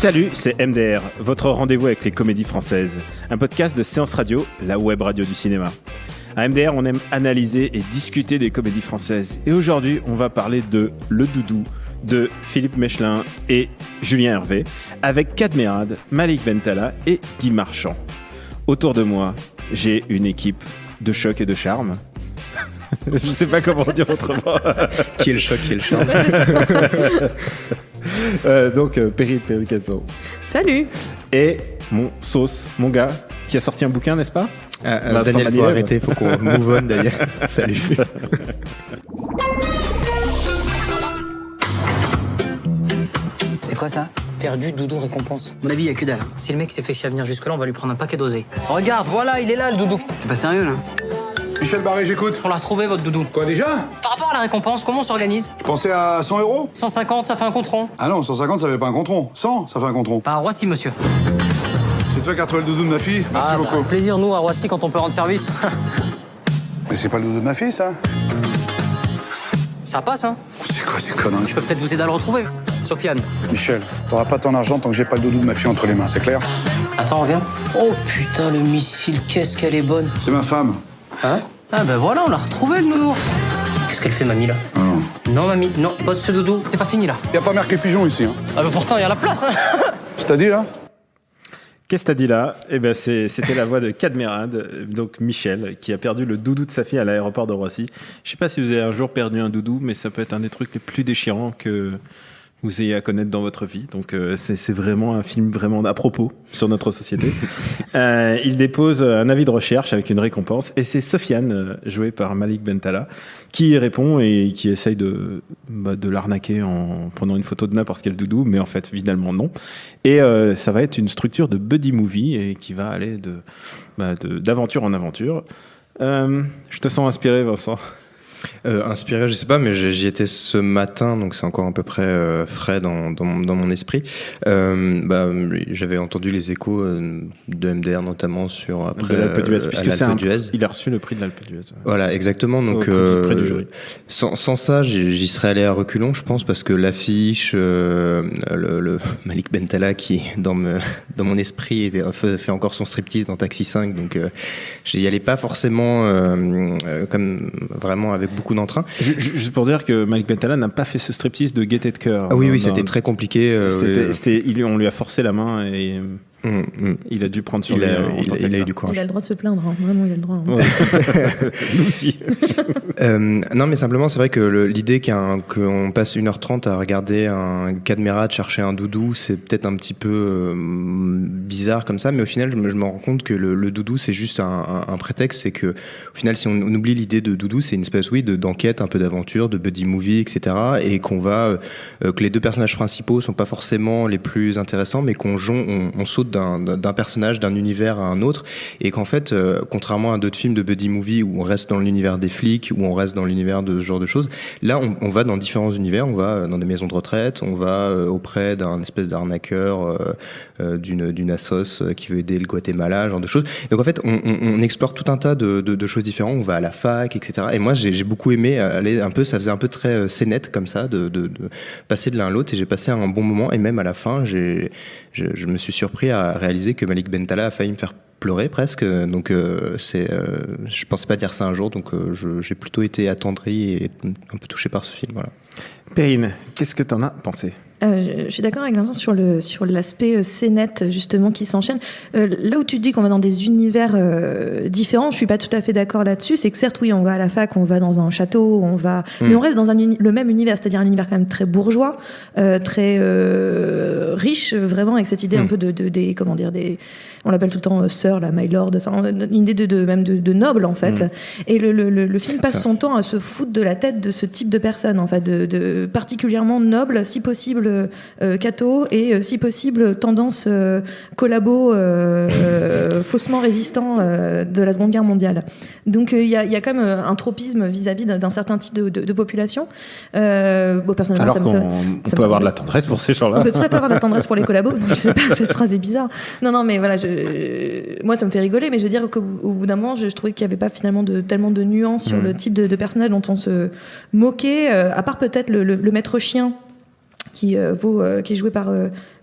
Salut, c'est MDR, votre rendez-vous avec les comédies françaises. Un podcast de Séance Radio, la web radio du cinéma. À MDR, on aime analyser et discuter des comédies françaises. Et aujourd'hui, on va parler de Le Doudou, de Philippe Mechelin et Julien Hervé, avec Cadmerade, Malik Bentala et Guy Marchand. Autour de moi, j'ai une équipe de choc et de charme. Je sais pas comment dire autrement. Qui est le choc, qui est le charme. Donc, Perry Casson. Salut. Et mon sauce, mon gars, qui a sorti un bouquin, n'est-ce pas? Daniel, faut arrêter, faut qu'on move on, Daniel. Salut. C'est quoi ça? Perdu, doudou, récompense. À mon avis, il n'y a que dalle. Si le mec s'est fait chier à venir jusque-là, on va lui prendre un paquet dosé. Regarde, voilà, il est là, le doudou. C'est pas sérieux, là? Michel Barré, j'écoute. On l'a retrouvé, votre doudou. Quoi, déjà? Par rapport à la récompense, comment on s'organise? Je pensais à 100 €. 150, ça fait un compte rond. Ah non, 150, ça fait pas un compte rond. 100, ça fait un compte rond. Bah, à Roissy, monsieur. C'est toi qui as retrouvé le doudou de ma fille? Merci beaucoup. Avec plaisir, nous, à Roissy, quand on peut rendre service. Mais c'est pas le doudou de ma fille, ça? Ça passe, hein? C'est quoi ces conneries? Je peux peut-être vous aider à le retrouver. Sofiane. Michel, t'auras pas ton argent tant que j'ai pas le doudou de ma fille entre les mains, c'est clair? Attends, reviens. Oh putain, le missile, qu'est-ce qu'elle est bonne. C'est ma femme. Hein? Ah ben voilà, on l'a retrouvé, le nounours. Qu'est-ce qu'elle fait, mamie, là? Non, mamie, non, pose ce doudou, c'est pas fini, là. Y a pas marqué pigeon ici, hein? Ah ben pourtant, il y a la place, hein. Je t'ai dit, là? Qu'est-ce que t'as dit là? Eh ben c'était la voix de Cadmerade, donc Michel, qui a perdu le doudou de sa fille à l'aéroport de Roissy. Je sais pas si vous avez un jour perdu un doudou, mais ça peut être un des trucs les plus déchirants que vous ayez à connaître dans votre vie. Donc c'est vraiment un film vraiment à propos sur notre société. Il dépose un avis de recherche avec une récompense, et c'est Sofiane, jouée par Malik Bentala, qui répond et qui essaye de l'arnaquer en prenant une photo de n'importe quel doudou, mais en fait finalement non. Et ça va être une structure de buddy movie et qui va aller d'aventure en aventure. Je te sens inspiré, Vincent. Inspiré, je sais pas, mais j'y étais ce matin, donc c'est encore à peu près frais dans mon esprit. J'avais entendu les échos de MDR, notamment sur après de l'Alpe d'Huez, puisque il a reçu le prix de l'Alpe d'Huez. Voilà, exactement. Donc près du jury. Sans ça, j'y serais allé à reculons, je pense, parce que l'affiche, le Malik Bentala qui dans mon esprit fait encore son striptease dans Taxi 5, donc j'y allais pas forcément comme vraiment avec beaucoup d'entrain. Juste pour dire que Malik Bentala n'a pas fait ce striptease de gaieté de cœur. Ah oui, c'était très compliqué. On lui a forcé la main et il a dû prendre sur lui. Il a eu du courage. Il a le droit de se plaindre, hein. Vraiment, il a le droit. Hein. Ouais. Nous aussi. Non, mais simplement, c'est vrai que l'idée qu'on passe 1h30 à regarder un Cadmerade chercher un doudou, c'est peut-être un petit peu bizarre comme ça, mais au final, je me rends compte que le doudou, c'est juste un prétexte. C'est que, au final, si on oublie l'idée de doudou, c'est une espèce, d'enquête, un peu d'aventure, de buddy movie, etc. Et que les deux personnages principaux sont pas forcément les plus intéressants, mais on saute d'un personnage, d'un univers à un autre, et qu'en fait, contrairement à d'autres films de buddy movie où on reste dans l'univers des flics, où on reste dans l'univers de ce genre de choses, là on va dans différents univers, on va dans des maisons de retraite, on va auprès d'un espèce d'arnaqueur d'une assos qui veut aider le Guatemala, genre de choses. Donc en fait, on explore tout un tas de choses différentes, on va à la fac, etc. Et moi j'ai beaucoup aimé aller un peu, ça faisait un peu très scénette comme ça, de passer de l'un à l'autre, et j'ai passé un bon moment, et même à la fin, je me suis surpris à réaliser que Malik Bentala a failli me faire pleurer presque, donc je pensais pas dire ça un jour, donc j'ai plutôt été attendri et un peu touché par ce film. Voilà. Perrine, qu'est-ce que t'en as pensé? Je suis d'accord avec Vincent sur l'aspect scénette justement qui s'enchaîne. Là où tu dis qu'on va dans des univers différents, je suis pas tout à fait d'accord là-dessus. C'est que certes, oui, on va à la fac, on va dans un château, mais on reste dans le même univers, c'est-à-dire un univers quand même très bourgeois, très riche, vraiment, avec cette idée un peu on l'appelle tout le temps sœur, la my lord, enfin une idée de noble en fait. Et le film passe son temps à se foutre de la tête de ce type de personne, en fait, de particulièrement noble, si possible catho, et si possible tendance collabo, faussement résistant de la Seconde Guerre mondiale. Donc il y a quand même un tropisme vis-à-vis d'un certain type de population. Personnellement, alors on peut avoir de la tendresse pour ces gens-là. On peut tout à fait avoir de la tendresse pour les collabos. Je sais pas, cette phrase est bizarre. Non, mais voilà, moi ça me fait rigoler, mais je veux dire qu'au bout d'un moment, je trouvais qu'il n'y avait pas finalement tellement de nuances sur le type de personnage dont on se moquait, à part peut-être le maître chien, qui est joué par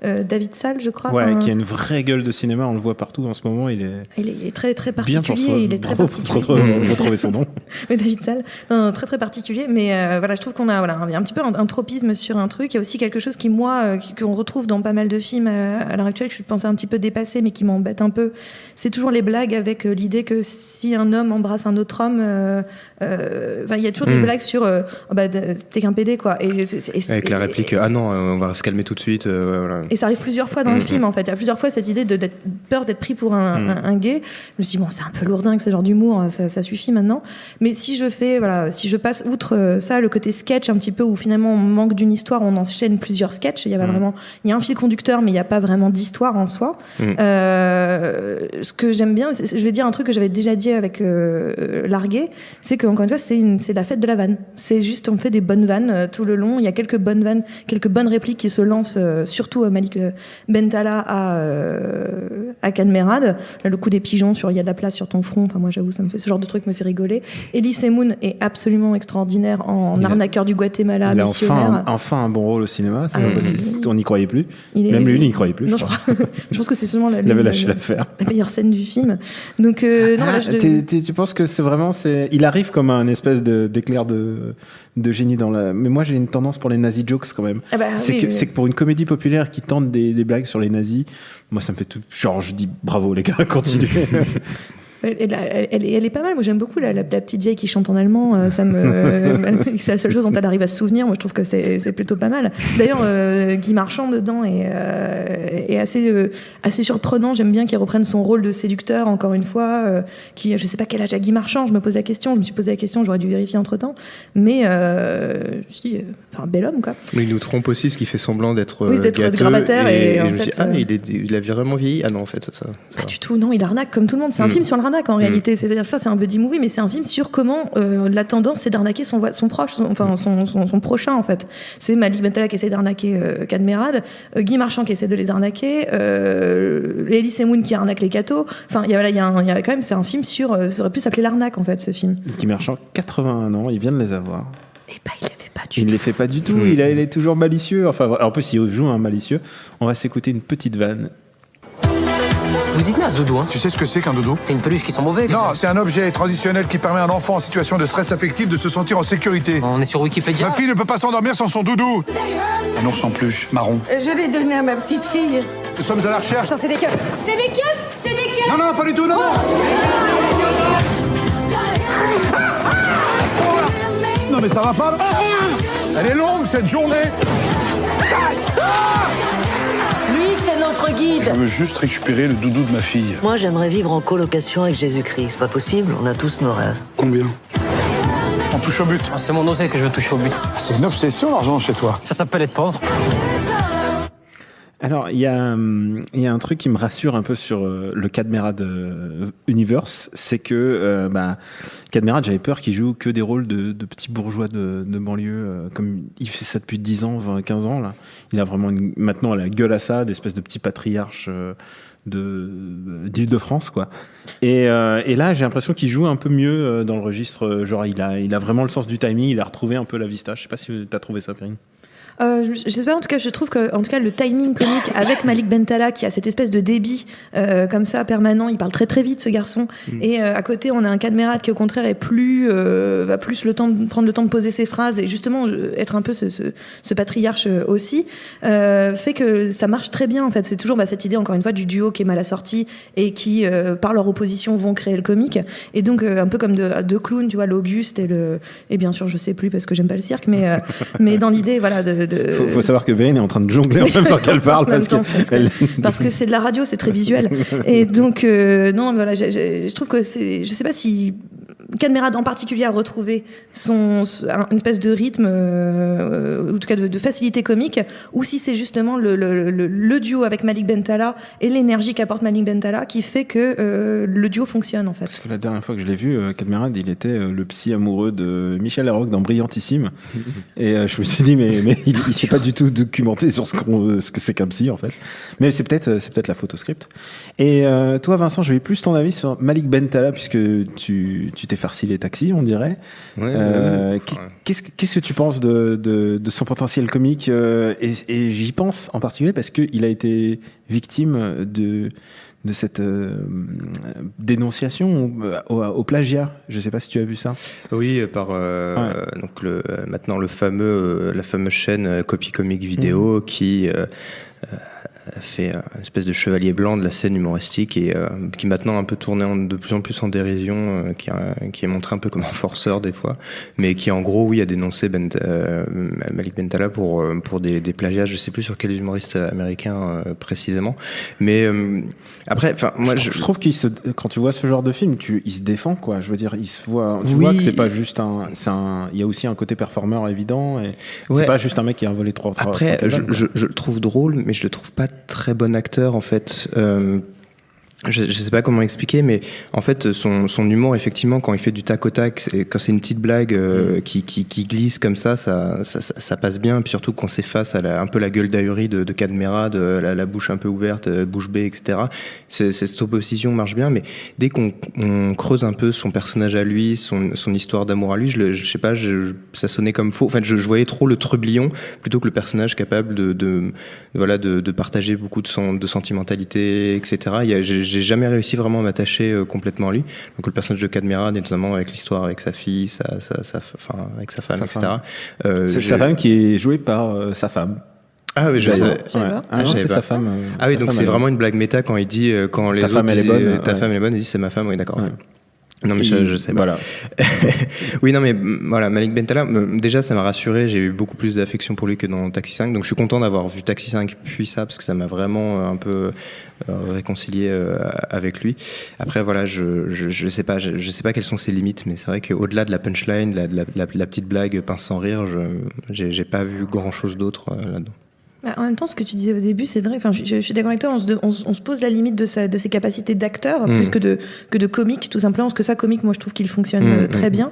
David Sall, je crois. Ouais, qui a une vraie gueule de cinéma, on le voit partout en ce moment. Il est très très bien particulier. Il est très particulier. Retrouver son nom. Mais David Sall, non, très très particulier. Mais voilà, je trouve qu'on a un petit peu un tropisme sur un truc. Il y a aussi quelque chose qui qu'on retrouve dans pas mal de films à l'heure actuelle, que je pensais un petit peu dépassé, mais qui m'embête un peu. C'est toujours les blagues avec l'idée que si un homme embrasse un autre homme, il y a toujours des blagues sur t'es qu'un PD, quoi. Avec la réplique ah non, on va se calmer tout de suite. Voilà. Et ça arrive plusieurs fois dans le film, en fait. Il y a plusieurs fois cette idée de peur d'être pris pour un gay. Je me suis dit, bon, c'est un peu lourdin que ce genre d'humour, ça suffit maintenant. Mais si je passe outre ça, le côté sketch un petit peu, où finalement on manque d'une histoire, on enchaîne plusieurs sketchs. Il y a un fil conducteur, mais il n'y a pas vraiment d'histoire en soi. Ce que j'aime bien, je vais dire un truc que j'avais déjà dit avec Largué, c'est qu'encore une fois, c'est la fête de la vanne. C'est juste, on fait des bonnes vannes tout le long. Il y a quelques bonnes vannes, quelques bonnes répliques qui se lancent, surtout Malik Bentala à Cadmerade. Le coup des pigeons sur il y a de la place sur ton front. Enfin, moi, j'avoue, ce genre de truc me fait rigoler. Elise Moon est absolument extraordinaire en arnaqueur du Guatemala, missionnaire. Il a enfin un bon rôle au cinéma. On n'y croyait plus. Même lui, il n'y croyait plus. Non, je pense que c'est seulement il avait lâché l'affaire. La meilleure scène du film. Donc, tu penses que il arrive comme un espèce d'éclair de génie dans la. Mais moi, j'ai une tendance pour les nazi jokes quand même. C'est que pour une comédie populaire qui tente des blagues sur les nazis, moi, ça me fait tout. Genre, je dis bravo les gars, continuez. Elle est pas mal. Moi, j'aime beaucoup la petite vieille qui chante en allemand. C'est la seule chose dont elle arrive à se souvenir. Moi, je trouve que c'est plutôt pas mal. D'ailleurs, Guy Marchand dedans est assez surprenant. J'aime bien qu'il reprenne son rôle de séducteur encore une fois. Je sais pas quel âge a Guy Marchand. Je me suis posé la question. J'aurais dû vérifier entre temps. Mais je me suis dit, bel homme, quoi. Mais il nous trompe aussi, ce qui fait semblant d'être gâteux. Gravataire et en fait, il a vraiment vieilli. Ah non, en fait, ça. Pas du tout. Non, il arnaque comme tout le monde. C'est un film sur l'arnaque en réalité. C'est-à-dire ça, c'est un buddy movie, mais c'est un film sur comment la tendance c'est d'arnaquer son proche, son prochain en fait. C'est Malik Bentala qui essaie d'arnaquer Cadmerade, Guy Marchand qui essaie de les arnaquer, Elise Moon qui arnaque les cathos. Enfin, il y a quand même, c'est un film sur, ça aurait pu s'appeler l'arnaque en fait, ce film. Guy Marchand, 81 ans, il vient de les avoir. Et il les fait pas du tout. Il ne les fait pas du tout. Il est toujours malicieux. Enfin, en plus, il joue un malicieux. On va s'écouter une petite vanne. Vous dites naze, Doudou, hein? Tu sais ce que c'est qu'un doudou? C'est une peluche qui sent mauvais. Non, c'est un objet transitionnel qui permet à un enfant en situation de stress affectif de se sentir en sécurité. On est sur Wikipédia. Ma fille ne peut pas s'endormir sans son doudou. Un ours en peluche, marron. Je l'ai donné à ma petite fille. Nous sommes à la recherche. Attends, c'est des keufs. C'est des keufs. C'est des keufs. Non, pas du tout, non. Non, mais ça va pas. Elle est longue, cette journée. Lui, c'est notre guide. Je veux juste récupérer le doudou de ma fille. Moi, j'aimerais vivre en colocation avec Jésus-Christ. C'est pas possible, on a tous nos rêves. Combien? On touche au but. C'est mon osé que je veux toucher au but. C'est une obsession, l'argent, chez toi. Ça s'appelle être pauvre. Alors, il y a un truc qui me rassure un peu sur le Cadmerade Universe, c'est que Cadmerade, j'avais peur qu'il joue que des rôles de petits bourgeois de banlieue, comme il fait ça depuis 10 ans, 20, 15 ans. Là. Il a vraiment maintenant la gueule à ça, d'espèce de petit patriarche d'Île-de-France, quoi. Et là, j'ai l'impression qu'il joue un peu mieux dans le registre. Genre, il a vraiment le sens du timing, il a retrouvé un peu la vista. Je sais pas si tu as trouvé ça, Perrine. J'espère, en tout cas, je trouve que, en tout cas, le timing comique avec Malik Bentala, qui a cette espèce de débit comme ça permanent, il parle très très vite, ce garçon. Et à côté, on a un Cadmerade qui, au contraire, va plus prendre le temps de poser ses phrases et justement être un peu ce patriarche aussi, fait que ça marche très bien. En fait, c'est toujours cette idée, encore une fois, du duo qui est mal assorti et qui, par leur opposition, vont créer le comique. Et donc, un peu comme deux clowns, tu vois, l'Auguste et bien sûr, je sais plus parce que j'aime pas le cirque, mais dans l'idée, voilà, Faut savoir que Perrine est en train de jongler en même temps qu'elle parle parce que c'est de la radio, c'est très visuel. Et donc non, voilà, je trouve que je sais pas si Cadmerade en particulier a retrouvé une espèce de rythme, en tout cas de facilité comique, ou si c'est justement le duo avec Malik Bentala et l'énergie qu'apporte Malik Bentala qui fait que le duo fonctionne en fait. Parce que la dernière fois que je l'ai vu, Cadmerade, il était le psy amoureux de Michel Larocque dans Brillantissime, et je me suis dit mais il s'est pas du tout documenté sur ce que c'est qu'un psy en fait. Mais c'est peut-être la photoscript. Et toi Vincent, je vais plus ton avis sur Malik Bentala puisque tu t'es farci les taxis, on dirait. Qu'est-ce que tu penses de son potentiel comique et j'y pense en particulier parce qu'il a été victime de cette dénonciation au plagiat. Je ne sais pas si tu as vu ça. Oui, par donc maintenant la fameuse chaîne Copy Comic Vidéo qui fait une espèce de chevalier blanc de la scène humoristique et qui maintenant a un peu tourné de plus en plus en dérision, qui est montré un peu comme un forceur des fois, mais qui en gros a dénoncé Malik Bentala pour des plagiats. Je sais plus sur quel humoriste américain précisément, mais après, enfin moi je trouve quand tu vois ce genre de film, il se défend quoi. Je veux dire, il se voit, tu vois que c'est pas juste il y a aussi un côté performeur évident et c'est pas juste un mec qui a volé 3. Après, je le trouve drôle, mais je le trouve pas très bon acteur en fait. Je sais pas comment expliquer, mais en fait son humour effectivement quand il fait du tac au tac, quand c'est une petite blague qui glisse comme ça passe bien, puis surtout quand c'est face à un peu la gueule d'ahurie de Cadmerade, la bouche un peu ouverte, bouche bée, etc. Cette opposition marche bien, mais dès qu'on creuse un peu son personnage à lui, son histoire d'amour à lui, je sais pas, ça sonnait comme faux. En fait, je voyais trop le trublion plutôt que le personnage capable de partager beaucoup de sentimentalité, etc. J'ai jamais réussi vraiment à m'attacher complètement à lui. Donc le personnage de Cadmerade, notamment avec l'histoire avec sa fille, avec sa femme, etc. C'est sa femme qui est jouée par sa femme. Ah oui, c'est sa femme. Ah oui, donc c'est vraiment une blague méta quand il dit quand les ta autres femme elle est bonne. Ta femme elle est bonne, il dit c'est ma femme. Oui, d'accord. Ouais. Non mais je sais pas. Voilà. Oui non mais voilà, Malik Bentala, déjà ça m'a rassuré, j'ai eu beaucoup plus d'affection pour lui que dans Taxi 5, donc je suis content d'avoir vu Taxi 5 puis ça, parce que ça m'a vraiment un peu réconcilié avec lui. Après voilà, je sais pas quelles sont ses limites, mais c'est vrai qu'au-delà de la punchline, la petite blague pince sans rire, j'ai pas vu grand chose d'autre là-dedans. En même temps, ce que tu disais au début, c'est vrai. Enfin, je suis d'accord avec toi. On se pose la limite de ses capacités d'acteur plus que de comique, tout simplement. Parce que ça, comique, moi, je trouve qu'il fonctionne très bien.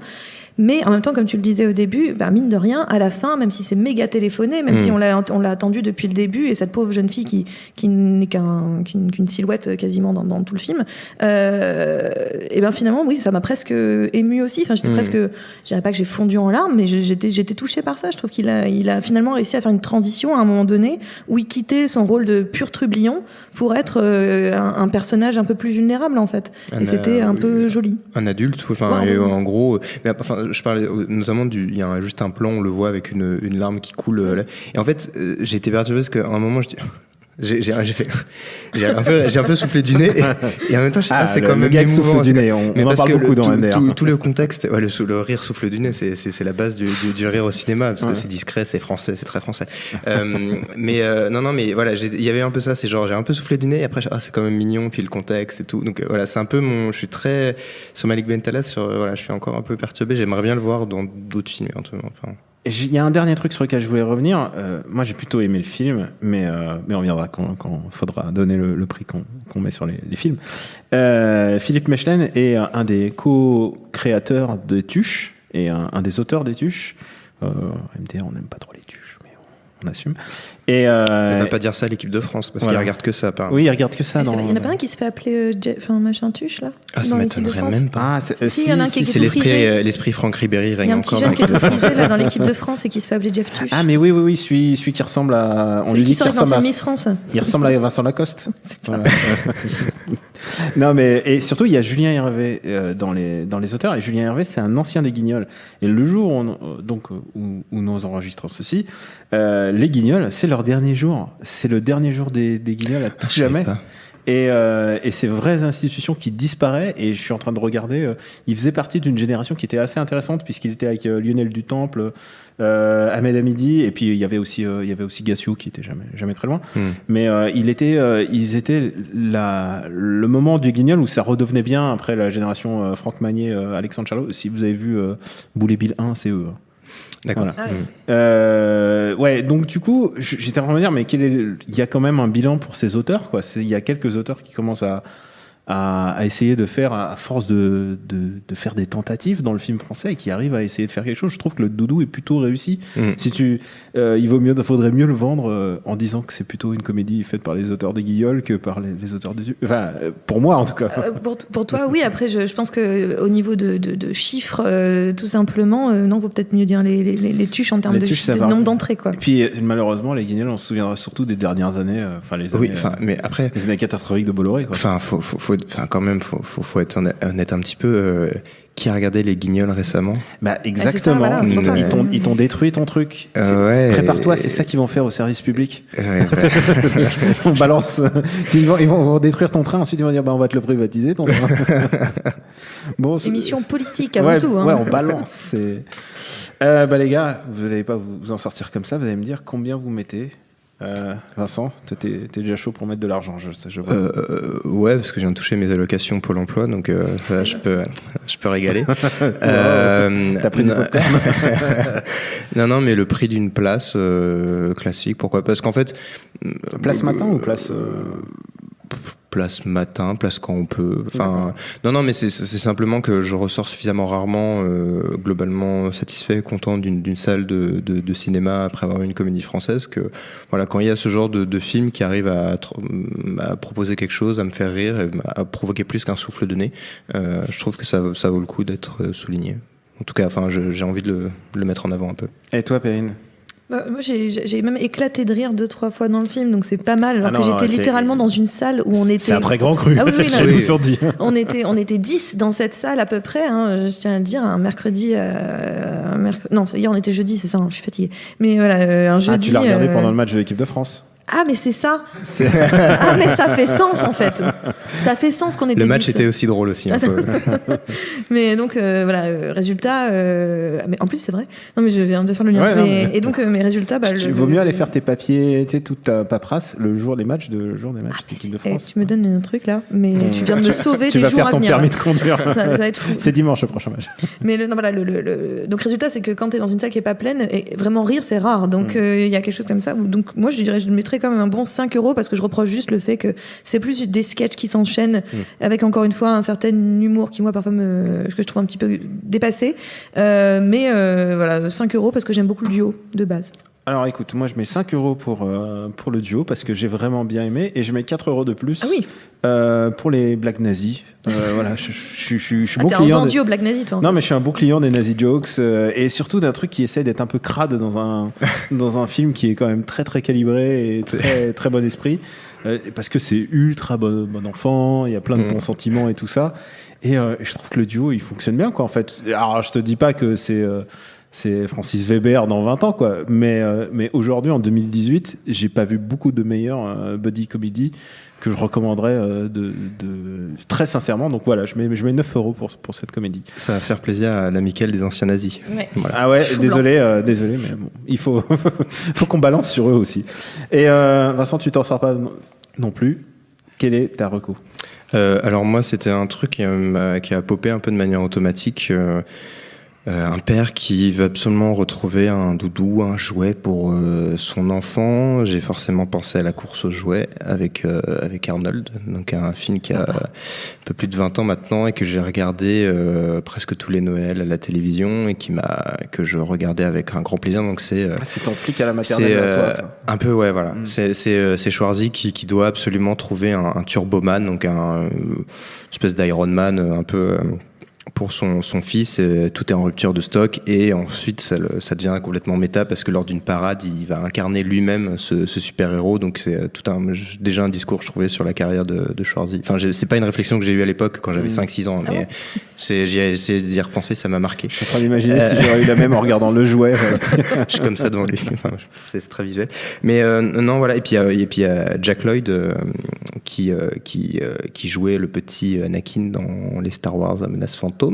Mais en même temps, comme tu le disais au début, mine de rien, à la fin, même si c'est méga téléphoné, même si on l'a attendu depuis le début, et cette pauvre jeune fille qui n'est qu'une silhouette quasiment dans tout le film, et finalement, oui, ça m'a presque ému aussi. Enfin, j'étais presque, je dirais pas que j'ai fondu en larmes, mais j'étais touchée par ça. Je trouve qu'il a finalement réussi à faire une transition à un moment donné où il quittait son rôle de pur trublion pour être un personnage un peu plus vulnérable en fait. Et c'était un peu joli. Un adulte, enfin, ouais, en gros, mais enfin. Je parlais notamment il y a juste un plan, on le voit avec une larme qui coule. Et en fait, j'ai été perturbé parce qu'à un moment, j'ai un peu soufflé du nez et en même temps, c'est quand même émouvant. Du nez, on en parle beaucoup dans NDR. Tout le contexte, le rire souffle du nez, c'est la base du rire au cinéma parce que c'est discret, c'est français, c'est très français. Mais mais voilà, il y avait un peu ça, c'est genre j'ai un peu soufflé du nez et après c'est quand même mignon, puis le contexte et tout. Donc voilà, c'est un peu je suis très sur Malik Bentala, je suis encore un peu perturbé. J'aimerais bien le voir dans d'autres films éventuellement. Enfin. Il y a un dernier truc sur lequel je voulais revenir. Moi, j'ai plutôt aimé le film, mais on reviendra quand faudra donner le prix qu'on met sur les films. Philippe Mechelin est un des co-créateurs de Tuche et un des auteurs des Tuches. MDR, on n'aime pas trop les Tuches, mais on assume. Et ne va pas dire ça à l'équipe de France parce qu'il regarde que ça. Oui, il regarde que ça. Il y en a pas un qui se fait appeler machin Tuche là. Ah, ça m'étonnerait même pas. Il y en a un qui est c'est l'esprit Franck Ribéry règne encore. Il y a un petit jeune qui est frisé là dans l'équipe de France et qui se fait appeler Jeff Tuche. Ah mais oui, celui qui ressemble à. On lui dit qu'il ressemble à Miss France. Il ressemble à Vincent Lacoste. Voilà. Non mais et surtout il y a Julien Hervé dans les auteurs, et Julien Hervé c'est un ancien des Guignols, et le jour où nous enregistrons ceci, les Guignols c'est leur dernier jour, c'est le dernier jour des Guignols à tout jamais. Et ces vraies institutions qui disparaissent, et je suis en train de regarder, il faisait partie d'une génération qui était assez intéressante puisqu'il était avec Lionel Dutemple, Ahmed Hamidi, et puis il y avait aussi Gassio qui était jamais très loin. Mais ils étaient le moment du Guignol où ça redevenait bien après la génération Franck Magnier, Alexandre Charlot. Si vous avez vu Boulet Bill 1, c'est eux. D'accord. Voilà. Ouais, donc du coup, j'étais en train de me dire, mais il y a quand même un bilan pour ces auteurs, quoi. Il y a quelques auteurs qui commencent à essayer de faire, à force de faire des tentatives dans le film français, et qui arrive à essayer de faire quelque chose. Je trouve que le Doudou est plutôt réussi. Si faudrait mieux le vendre en disant que c'est plutôt une comédie faite par les auteurs des Guillauls que par les auteurs des... Enfin, pour moi, en tout cas. Pour toi, oui. Après, je pense que au niveau de chiffres, tout simplement, non, vaut peut-être mieux dire les tuches en termes de nombre d'entrées, quoi. Et puis, malheureusement, les Guignols, on se souviendra surtout des dernières années, les années, mais après, les années catastrophiques de Bolloré, quoi. Faut être honnête un petit peu. Qui a regardé les Guignols récemment? Bah exactement. Voilà, ils t'ont détruit ton truc. Prépare-toi, c'est ça qu'ils vont faire au service public. On balance. Ils vont détruire ton train. Ensuite ils vont dire on va te le privatiser ton train. Bon, émission politique avant tout. Ouais, on balance. Les gars, vous n'allez pas vous en sortir comme ça. Vous allez me dire combien vous mettez. Vincent, toi t'es déjà chaud pour mettre de l'argent, je vois. Ouais, parce que je viens de toucher mes allocations Pôle emploi, donc là, je peux régaler. T'as pris du popcorn? Non, mais le prix d'une place classique, pourquoi? Parce qu'en fait, place matin ou place place matin, place quand on peut. Enfin, non, mais c'est simplement que je ressors suffisamment rarement, globalement satisfait, content d'une salle de cinéma après avoir vu une comédie française, que voilà, quand il y a ce genre de film qui arrive à proposer quelque chose, à me faire rire, à provoquer plus qu'un souffle de nez, je trouve que ça vaut le coup d'être souligné. En tout cas, enfin, j'ai envie de le mettre en avant un peu. Et toi, Perrine? Moi, j'ai même éclaté de rire 2-3 fois dans le film, donc c'est pas mal. Alors que j'étais littéralement dans une salle où on était. C'est un très grand cru. Ah oui, oui. On était 10 dans cette salle à peu près. Je tiens à le dire, un mercredi. Non, hier on était jeudi, c'est ça. Je suis fatiguée. Mais voilà, un jeudi. Tu l'as regardé pendant le match de l'équipe de France? Ah, mais c'est ça. Ah, mais ça fait sens en fait. Ça fait sens qu'on était. Le match était aussi drôle aussi un peu. Mais donc voilà, résultat. Mais en plus c'est vrai. Non mais je viens de faire le lien. Ouais, et donc mes résultats. Il vaut mieux aller faire tes papiers, tu sais, toute ta paperasse le jour des matchs de l'équipe de France. Tu me donnes un truc là, mais tu viens de me sauver des jours à venir. Tu vas faire ton permis de conduire. Ça va être fou. C'est dimanche le prochain match. Mais non, voilà, donc résultat c'est que quand t'es dans une salle qui est pas pleine, et vraiment rire c'est rare. Donc il y a quelque chose comme ça. Donc moi je dirais je le mettrais quand même un bon 5 € parce que je reproche juste le fait que c'est plus des sketchs qui s'enchaînent avec encore une fois un certain humour qui moi parfois que je trouve un petit peu dépassé. Mais voilà, 5 € parce que j'aime beaucoup le duo de base. Alors écoute, moi je mets 5 € pour le duo parce que j'ai vraiment bien aimé, et je mets 4 € de plus pour les blagues nazies. Voilà, je suis bon client. T'es un vendu aux blagues nazies, toi. Non, mais je suis un bon client des nazi jokes, et surtout d'un truc qui essaie d'être un peu crade dans un film qui est quand même très très calibré et très très bon esprit, parce que c'est ultra bon enfant, il y a plein de bons sentiments et tout ça, et je trouve que le duo il fonctionne bien, quoi, en fait. Alors je te dis pas que c'est Francis Weber dans 20 ans, quoi. Mais aujourd'hui, en 2018, j'ai pas vu beaucoup de meilleures buddy comedy que je recommanderais très sincèrement. Donc voilà, je mets 9 € pour cette comédie. Ça va faire plaisir à l'amicale des anciens nazis. Ouais. Voilà. Ah ouais, désolé, mais bon, il faut qu'on balance sur eux aussi. Et Vincent, tu t'en sors pas non plus. Quelle est ta reco? Alors moi, c'était un truc qui a popé un peu de manière automatique. Un père qui veut absolument retrouver un doudou, un jouet pour son enfant. J'ai forcément pensé à La course aux jouets avec Arnold, donc un film qui a un peu plus de 20 ans maintenant et que j'ai regardé presque tous les Noëls à la télévision et que je regardais avec un grand plaisir. Donc c'est ton flic à la maternelle, toi. Un peu, ouais, voilà. C'est Schwarzy qui doit absolument trouver un Turboman, donc un espèce d'Iron Man un peu pour son fils. Tout est en rupture de stock, et ensuite ça devient complètement méta parce que lors d'une parade il va incarner lui-même ce super-héros. Donc c'est déjà un discours, je trouvais, sur la carrière de Schwarzy. Enfin, c'est pas une réflexion que j'ai eue à l'époque quand j'avais 5-6 ans, mais j'ai essayé d'y repenser, ça m'a marqué. Je suis en train d'imaginer si j'aurais eu la même en regardant le jouet. Je suis comme ça devant lui. Enfin, c'est très visuel. Mais non, voilà. Et puis il y a Jack Lloyd qui jouait le petit Anakin dans les Star Wars à menace fantôme,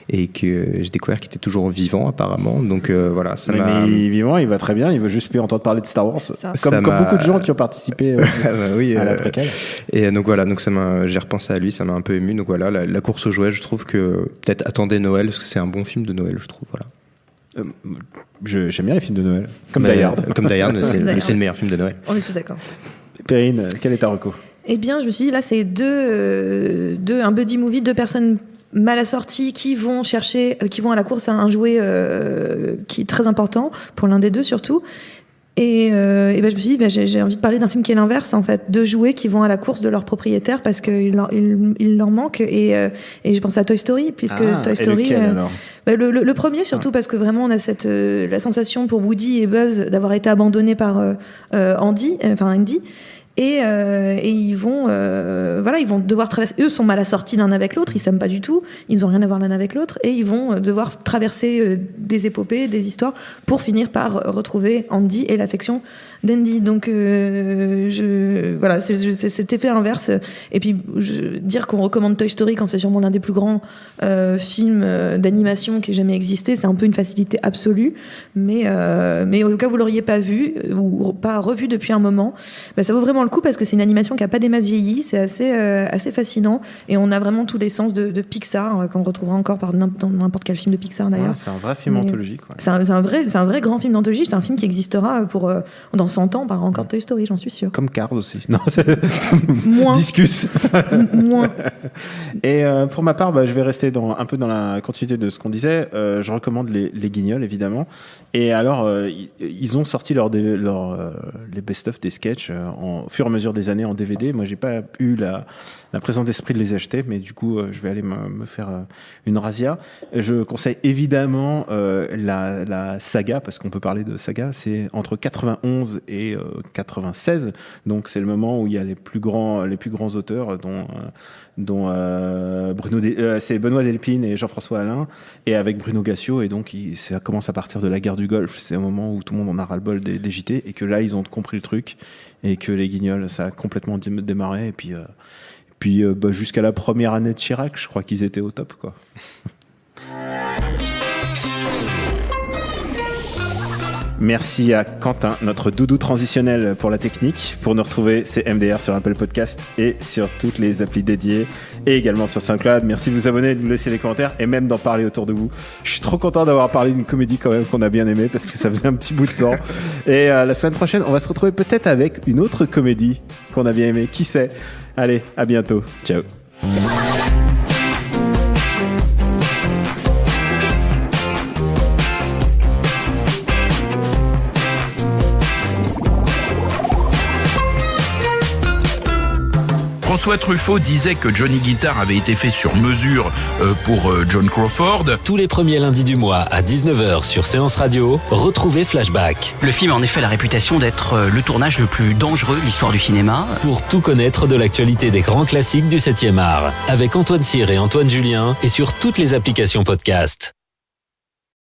et que j'ai découvert qu'il était toujours vivant apparemment. Donc voilà, ça m'a. Mais il est vivant, il va très bien. Il veut juste plus entendre parler de Star Wars, comme beaucoup de gens qui ont participé à la préquelle. Et donc voilà, j'ai repensé à lui, ça m'a un peu ému. Donc voilà, la course aux jouets, je trouve que peut-être attendez Noël, parce que c'est un bon film de Noël, je trouve. Voilà. J'aime bien les films de Noël, comme Die Hard. Comme Die Hard, c'est le meilleur film de Noël. On est tous d'accord. Perrine, quelle est ta reco? Eh bien, je me suis dit, là, c'est un buddy movie, 2 personnes mal assorties qui vont à la course à un jouet qui est très important, pour l'un des deux surtout. Et ben je me suis dit, j'ai envie de parler d'un film qui est l'inverse, en fait, 2 jouets qui vont à la course de leur propriétaire parce qu'il leur manque. Et je pense à Toy Story, puisque Toy Story. Lequel, alors le premier, surtout parce que vraiment on a la sensation pour Woody et Buzz d'avoir été abandonnés par Andy. Et ils vont devoir traverser. Eux sont mal assortis l'un avec l'autre, ils s'aiment pas du tout, ils ont rien à voir l'un avec l'autre, et ils vont devoir traverser des épopées, des histoires pour finir par retrouver Andy et l'affection d'Andy. Donc c'est cet effet inverse. Et puis dire qu'on recommande Toy Story quand c'est sûrement l'un des plus grands films d'animation qui ait jamais existé, c'est un peu une facilité absolue. Mais au cas où vous l'auriez pas vu ou pas revu depuis un moment, ça vaut vraiment le coup parce que c'est une animation qui a pas des masses vieillies, c'est assez fascinant et on a vraiment tous les sens de Pixar qu'on retrouvera encore dans n'importe quel film de Pixar d'ailleurs. Ouais, c'est un vrai film anthologique. Ouais. C'est un vrai grand film d'anthologie, c'est un film qui existera dans 100 ans, on parlera encore de Toy Story, j'en suis sûre. Comme Cars aussi. Non, moins. Discus. Moins. Et pour ma part, je vais rester un peu dans la continuité de ce qu'on disait. Je recommande les Guignols, évidemment. Et alors, ils ont sorti les best-of des sketchs au fur et à mesure des années en DVD. Moi, j'ai pas eu la présence d'esprit de les acheter, mais du coup, je vais aller me faire une razzia. Je conseille évidemment la saga, parce qu'on peut parler de saga. C'est entre 91 et 96, donc c'est le moment où il y a les plus grands auteurs, dont c'est Benoît Delpine et Jean-François Alain, et avec Bruno Gassio, et donc ça commence à partir de la guerre du Golfe. C'est un moment où tout le monde en a ras-le-bol des JT, et que là ils ont compris le truc, et que les Guignols, ça a complètement démarré, et puis jusqu'à la première année de Chirac, je crois qu'ils étaient au top, quoi. Merci à Quentin, notre doudou transitionnel pour la technique. Pour nous retrouver, c'est MDR sur Apple Podcast et sur toutes les applis dédiées, et également sur SoundCloud. Merci de vous abonner, de nous laisser des commentaires et même d'en parler autour de vous. Je suis trop content d'avoir parlé d'une comédie quand même qu'on a bien aimée, parce que ça faisait un petit bout de temps. Et la semaine prochaine, on va se retrouver peut-être avec une autre comédie qu'on a bien aimée. Qui sait? Allez, à bientôt. Ciao. François Truffaut disait que Johnny Guitar avait été fait sur mesure pour John Crawford. Tous les premiers lundis du mois à 19h sur Séance Radio, retrouvez Flashback. Le film a en effet la réputation d'être le tournage le plus dangereux de l'histoire du cinéma. Pour tout connaître de l'actualité des grands classiques du 7e art. Avec Antoine Cyr et Antoine Julien, et sur toutes les applications podcast.